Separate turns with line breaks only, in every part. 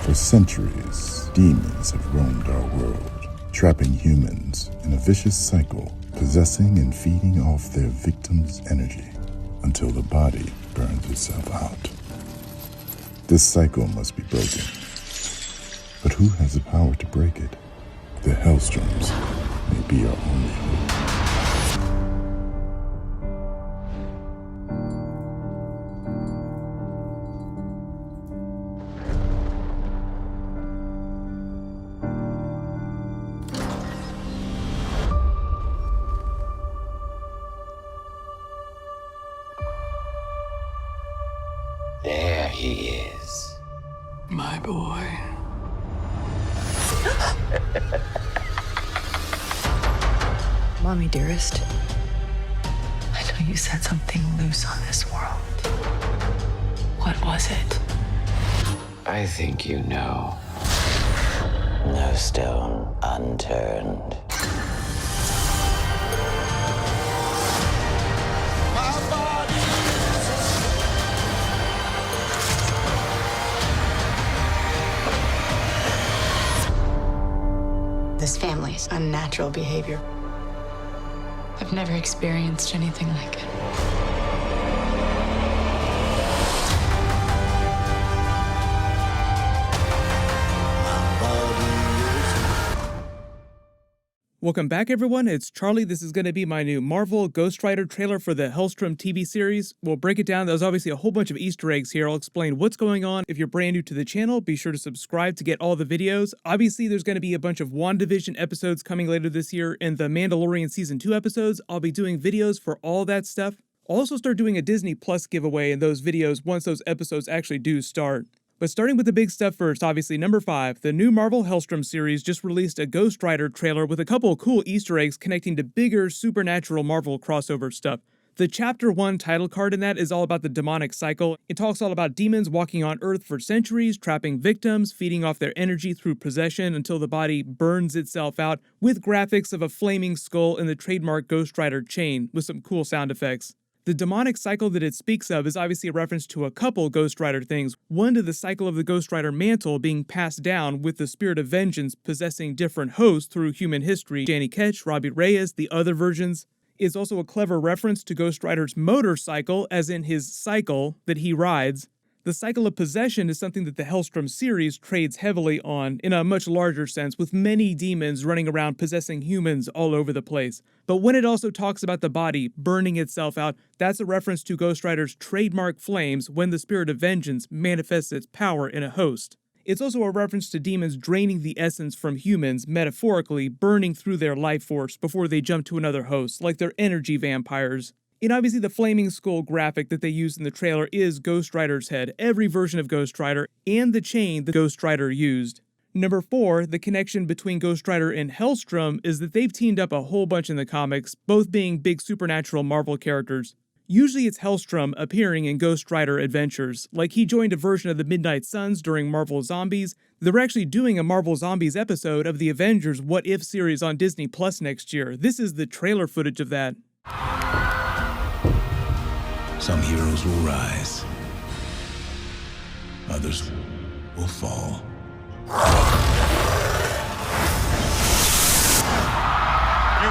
For centuries, demons have roamed our world, trapping humans in a vicious cycle, possessing and feeding off their victims' energy until the body burns itself out. This cycle must be broken. But who has the power to break it? The Hellstroms may be our only hope.
There he is.
My boy.
Mommy, dearest. I know you set something loose on this world. What was it?
I think you know. No stone unturned.
This family's unnatural behavior. I've never experienced anything like it.
Welcome back, everyone. It's Charlie. This is going to be my new Marvel Ghost Rider trailer for the Helstrom TV series. We'll break it down. There's obviously a whole bunch of Easter eggs here. I'll explain what's going on. If you're brand new to the channel, be sure to subscribe to get all the videos. Obviously, there's going to be a bunch of Wandavision episodes coming later this year, and the Mandalorian Season 2 episodes. I'll be doing videos for all that stuff. I'll also start doing a Disney Plus giveaway in those videos once those episodes actually do start. But starting with the big stuff first, obviously, number 5, the new Marvel Hellstrom series just released a Ghost Rider trailer with a couple of cool Easter eggs connecting to bigger supernatural Marvel crossover stuff. The Chapter 1 title card in that is all about the demonic cycle. It talks all about demons walking on Earth for centuries, trapping victims, feeding off their energy through possession until the body burns itself out, with graphics of a flaming skull and the trademark Ghost Rider chain, with some cool sound effects. The demonic cycle that it speaks of is obviously a reference to a couple Ghost Rider things. One to the cycle of the Ghost Rider mantle being passed down with the spirit of vengeance possessing different hosts through human history. Danny Ketch, Robbie Reyes, the other versions. Is also a clever reference to Ghost Rider's motorcycle, as in his cycle that he rides. The cycle of possession is something that the Hellstrom series trades heavily on in a much larger sense, with many demons running around possessing humans all over the place. But when it also talks about the body burning itself out, that's a reference to Ghost Rider's trademark flames when the spirit of vengeance manifests its power in a host. It's also a reference to demons draining the essence from humans, metaphorically burning through their life force before they jump to another host, like they're energy vampires. And obviously the flaming skull graphic that they used in the trailer is Ghost Rider's head, every version of Ghost Rider, and the chain that Ghost Rider used. Number 4, the connection between Ghost Rider and Helstrom is that they've teamed up a whole bunch in the comics, both being big supernatural Marvel characters. Usually it's Helstrom appearing in Ghost Rider adventures, like he joined a version of the Midnight Suns during Marvel Zombies. They're actually doing a Marvel Zombies episode of the Avengers What If series on Disney Plus next year. This is the trailer footage of that.
Some heroes will rise. Others will fall.
You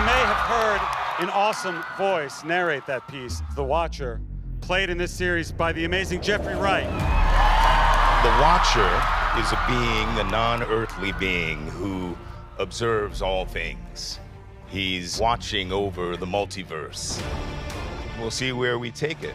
may have heard an awesome voice narrate that piece, The Watcher, played in this series by the amazing Jeffrey Wright.
The Watcher is a being, a non-earthly being, who observes all things. He's watching over the multiverse. We'll see where we take it.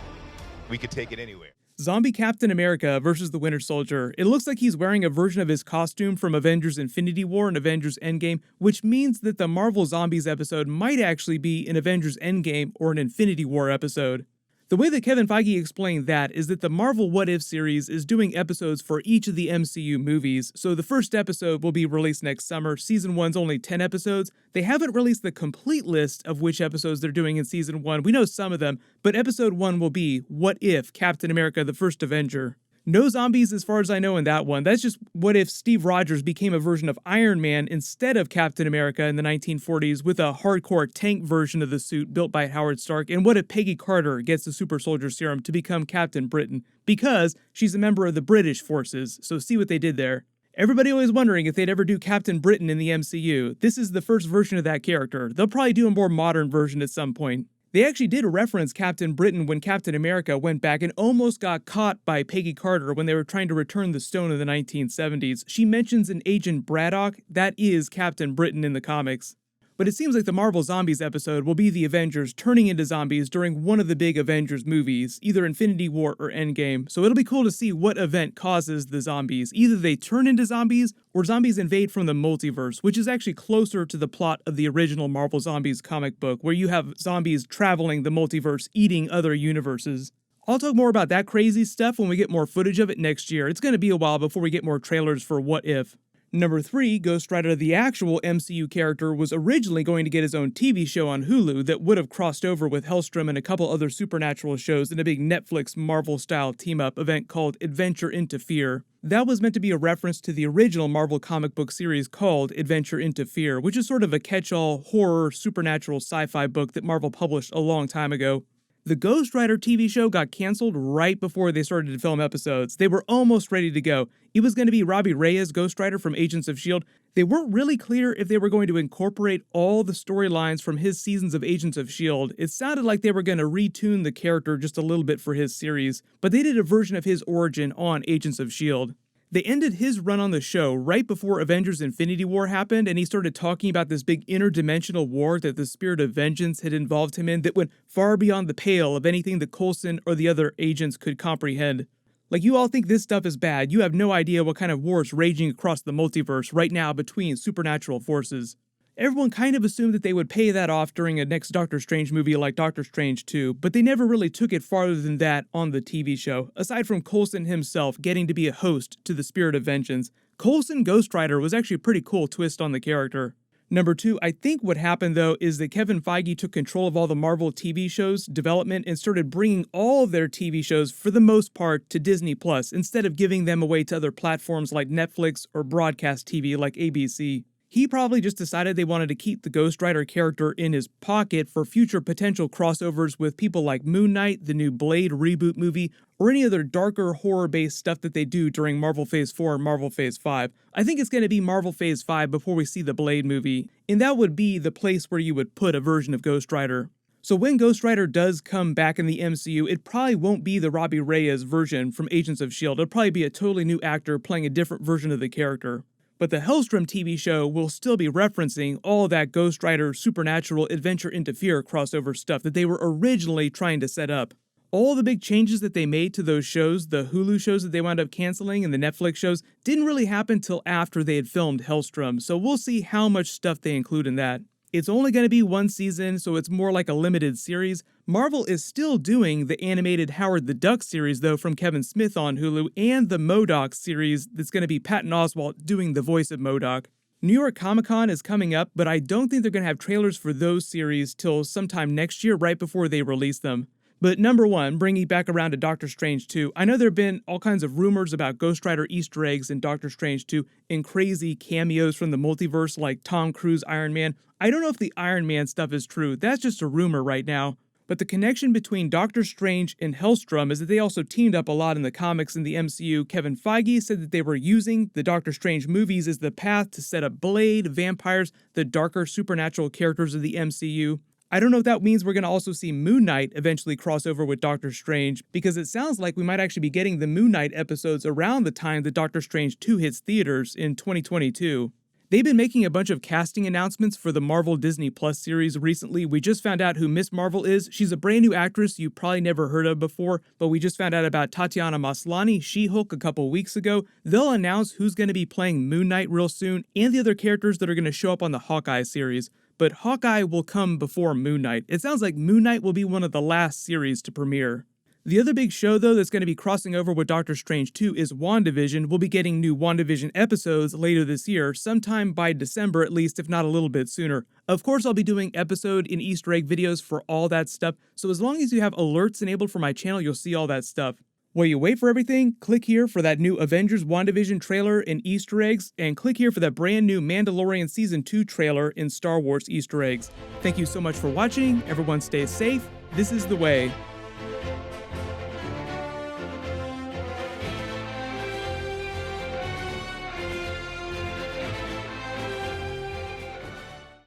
We could take it anywhere.
Zombie Captain America versus the Winter Soldier. It looks like he's wearing a version of his costume from Avengers Infinity War and Avengers Endgame, which means that the Marvel Zombies episode might actually be an Avengers Endgame or an Infinity War episode. The way that Kevin Feige explained that is that the Marvel What If series is doing episodes for each of the MCU movies, so the first episode will be released next summer. Season 1's only 10 episodes. They haven't released the complete list of which episodes they're doing in Season 1. We know some of them, but Episode 1 will be What If Captain America the First Avenger. No zombies as far as I know in that one. That's just what if Steve Rogers became a version of Iron Man instead of Captain America in the 1940s with a hardcore tank version of the suit built by Howard Stark, and what if Peggy Carter gets the super soldier serum to become Captain Britain, because she's a member of the British forces, so see what they did there. Everybody always wondering if they'd ever do Captain Britain in the MCU. This is the first version of that character. They'll probably do a more modern version at some point. They actually did reference Captain Britain when Captain America went back and almost got caught by Peggy Carter when they were trying to return the stone in the 1970s. She mentions an Agent Braddock. That is Captain Britain in the comics. But it seems like the Marvel Zombies episode will be the Avengers turning into zombies during one of the big Avengers movies, either Infinity War or Endgame, so it'll be cool to see what event causes the zombies. Either they turn into zombies, or zombies invade from the multiverse, which is actually closer to the plot of the original Marvel Zombies comic book, where you have zombies traveling the multiverse, eating other universes. I'll talk more about that crazy stuff when we get more footage of it next year. It's going to be a while before we get more trailers for What If. Number 3, Ghost Rider, the actual MCU character, was originally going to get his own TV show on Hulu that would have crossed over with Hellstrom and a couple other supernatural shows in a big Netflix Marvel-style team-up event called Adventure into Fear. That was meant to be a reference to the original Marvel comic book series called Adventure into Fear, which is sort of a catch-all horror, supernatural sci-fi book that Marvel published a long time ago. The Ghost Rider TV show got canceled right before they started to film episodes. They were almost ready to go. It was going to be Robbie Reyes, Ghost Rider from Agents of S.H.I.E.L.D. They weren't really clear if they were going to incorporate all the storylines from his seasons of Agents of S.H.I.E.L.D. It sounded like they were going to retune the character just a little bit for his series, but they did a version of his origin on Agents of S.H.I.E.L.D. They ended his run on the show right before Avengers Infinity War happened, and he started talking about this big interdimensional war that the Spirit of Vengeance had involved him in that went far beyond the pale of anything that Coulson or the other agents could comprehend. Like, you all think this stuff is bad. You have no idea what kind of war is raging across the multiverse right now between supernatural forces. Everyone kind of assumed that they would pay that off during a next Doctor Strange movie like Doctor Strange 2, but they never really took it farther than that on the TV show. Aside from Coulson himself getting to be a host to the Spirit of Vengeance, Coulson Ghost Rider was actually a pretty cool twist on the character. Number 2, I think what happened though is that Kevin Feige took control of all the Marvel TV shows development and started bringing all of their TV shows, for the most part, to Disney Plus instead of giving them away to other platforms like Netflix or broadcast TV like ABC. He probably just decided they wanted to keep the Ghost Rider character in his pocket for future potential crossovers with people like Moon Knight, the new Blade reboot movie, or any other darker horror-based stuff that they do during Marvel Phase 4 and Marvel Phase 5. I think it's going to be Marvel Phase 5 before we see the Blade movie, and that would be the place where you would put a version of Ghost Rider. So when Ghost Rider does come back in the MCU, it probably won't be the Robbie Reyes version from Agents of S.H.I.E.L.D. It'll probably be a totally new actor playing a different version of the character. But the Hellstrom TV show will still be referencing all that Ghost Rider supernatural Adventure into Fear crossover stuff that they were originally trying to set up. All the big changes that they made to those shows, the Hulu shows that they wound up canceling and the Netflix shows, didn't really happen till after they had filmed Hellstrom, so we'll see how much stuff they include in that. It's only going to be one season, so it's more like a limited series. Marvel is still doing the animated Howard the Duck series, though, from Kevin Smith on Hulu, and the MODOK series that's going to be Patton Oswalt doing the voice of MODOK. New York Comic Con is coming up, but I don't think they're going to have trailers for those series till sometime next year, right before they release them. But number 1, bringing back around to Doctor Strange 2, I know there have been all kinds of rumors about Ghost Rider Easter eggs in Doctor Strange 2 and crazy cameos from the multiverse like Tom Cruise Iron Man. I don't know if the Iron Man stuff is true, that's just a rumor right now. But the connection between Doctor Strange and Helstrom is that they also teamed up a lot in the comics in the MCU. Kevin Feige said that they were using the Doctor Strange movies as the path to set up Blade, vampires, the darker supernatural characters of the MCU. I don't know if that means we're going to also see Moon Knight eventually cross over with Doctor Strange, because it sounds like we might actually be getting the Moon Knight episodes around the time that Doctor Strange 2 hits theaters in 2022. They've been making a bunch of casting announcements for the Marvel Disney Plus series recently. We just found out who Miss Marvel is. She's a brand new actress you probably never heard of before, but we just found out about Tatiana Maslany, She-Hulk, a couple weeks ago. They'll announce who's going to be playing Moon Knight real soon, and the other characters that are going to show up on the Hawkeye series. But Hawkeye will come before Moon Knight. It sounds like Moon Knight will be one of the last series to premiere. The other big show, though, that's going to be crossing over with Doctor Strange 2 is Wandavision. We'll be getting new Wandavision episodes later this year, sometime by December at least, if not a little bit sooner. Of course, I'll be doing episode and Easter egg videos for all that stuff, so as long as you have alerts enabled for my channel, you'll see all that stuff. While you wait for everything, click here for that new Avengers WandaVision trailer and Easter eggs, and click here for that brand new Mandalorian Season 2 trailer and Star Wars Easter eggs. Thank you so much for watching. Everyone stay safe. This is The Way.